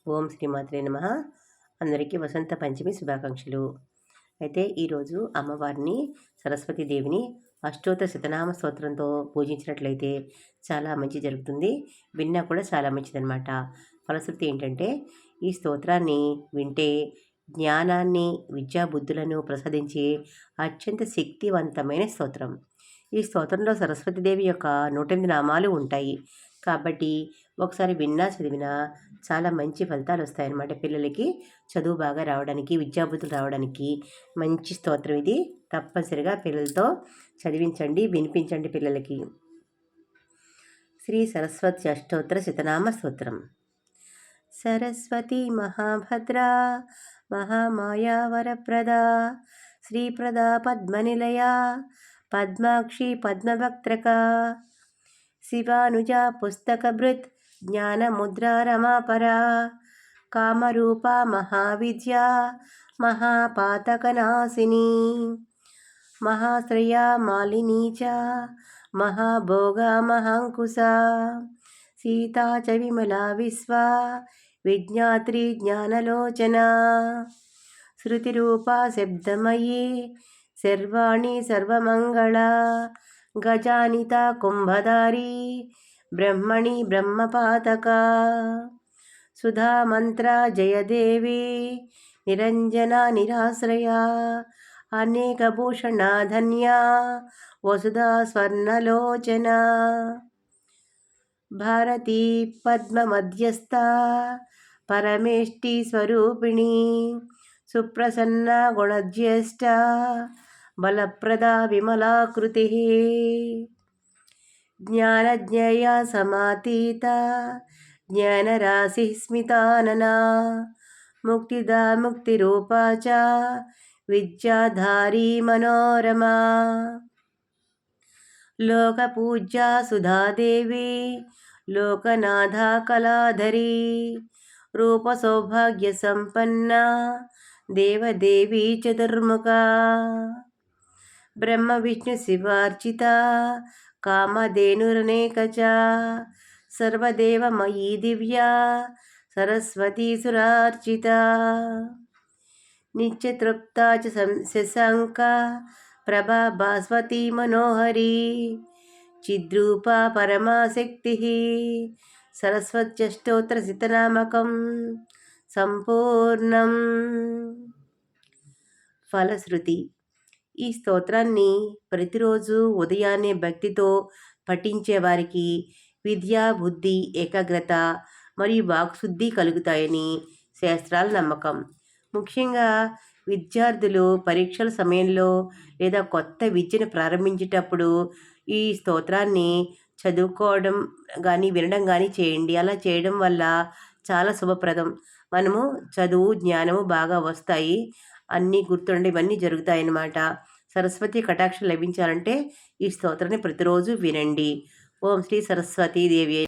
ఓం శ్రీమాత్రే నమః. అందరికీ వసంత పంచమి శుభాకాంక్షలు. అయితే ఈరోజు అమ్మవారిని సరస్వతీదేవిని అష్టోత్తర శతనామ స్తోత్రంతో పూజించినట్లయితే చాలా మంచి జరుగుతుంది. విన్నా కూడా చాలా మంచిదన్నమాట. ఫలశ్రుతి ఏంటంటే ఈ స్తోత్రాన్ని వింటే జ్ఞానాన్ని విద్యా బుద్ధులను ప్రసాదించే అత్యంత శక్తివంతమైన స్తోత్రం. ఈ స్తోత్రంలో సరస్వతీదేవి యొక్క 108 నామాలు ఉంటాయి. కాబట్టి ఒకసారి విన్నా చదివినా చాలా మంచి ఫలితాలు వస్తాయన్నమాట. పిల్లలకి చదువు బాగా రావడానికి, విద్యాబుద్ధులు రావడానికి మంచి స్తోత్రం ఇది. తప్పనిసరిగా పిల్లలతో చదివించండి, వినిపించండి పిల్లలకి. శ్రీ సరస్వతి అష్టోత్తర శతనామ స్తోత్రం. సరస్వతి మహాభద్ర మహామాయా వరప్రదా శ్రీప్రదా పద్మనిలయ పద్మాక్షి పద్మభక్త్రక శివానుజ పుస్తకభృత్ జ్ఞానముద్రా రమాపరా కామరూపా మహావిద్యా మహాపాతకనాశిని మహాశ్రయా మాలినీ చ మహాభోగా మహాంకుశా సీతా చ విమలా విశ్వా విజ్ఞాత్రి జ్ఞానలోచనా శృతిరూపా శబ్దమయీ సర్వాణి సర్వమంగళా గజానిత కుంభధారీ బ్రహ్మణి బ్రహ్మపాతకా సుధామంత్ర జయదేవి నిరంజన నిరాశ్రయా అనేకభూషణా ధన్యా వసుధా స్వర్ణలోచనా భారతీ పద్మమధ్యస్థ పరమేష్టి స్వరూపిణి సుప్రసన్న గుణజ్యేష్ఠ బలప్రదా విమలాకృతి జ్ఞానజ్ఞేయ సమాతీత జ్ఞానరాశి స్మితాననా ముక్తిదా ముక్తిరూపా చ విద్యాధారీ మనోరమా లోకపూజ్యా సుధాదేవి లోకనాథా కళాధరీ రూపసౌభాగ్య సంపన్న దేవదేవీ చతుర్ముఖా బ్రహ్మ విష్ణు శివార్చిత కామధేనురనేకచ సర్వదేవమయీ దివ్యా సరస్వతీ సురార్చిత నిత్యతృప్తా చ శశాంక ప్రభా భాస్వతీ మనోహరీ చిద్రూపా పరమాశక్తి సరస్వత్యష్టోత్తర శతనామకం సంపూర్ణం. ఫలశ్రుతి. ఈ స్తోత్రాన్ని ప్రతిరోజు ఉదయాన్నే భక్తితో పఠించే వారికి విద్యా బుద్ధి ఏకాగ్రత మరియు వాక్శుద్ధి కలుగుతాయని శాస్త్రాల నమ్మకం. ముఖ్యంగా విద్యార్థులు పరీక్షల సమయంలో లేదా కొత్త విద్యను ప్రారంభించేటప్పుడు ఈ స్తోత్రాన్ని చదువుకోవడం కానీ వినడం కానీ చేయండి. అలా చేయడం వల్ల చాలా శుభప్రదం. మనము చదువు జ్ఞానము బాగా వస్తాయి, అన్నీ గుర్తుండే ఇవన్నీ జరుగుతాయన్నమాట. సరస్వతి కటాక్షం లభించాలంటే ఈ స్తోత్రాన్ని ప్రతిరోజు వినండి. ఓం శ్రీ సరస్వతీదేవి.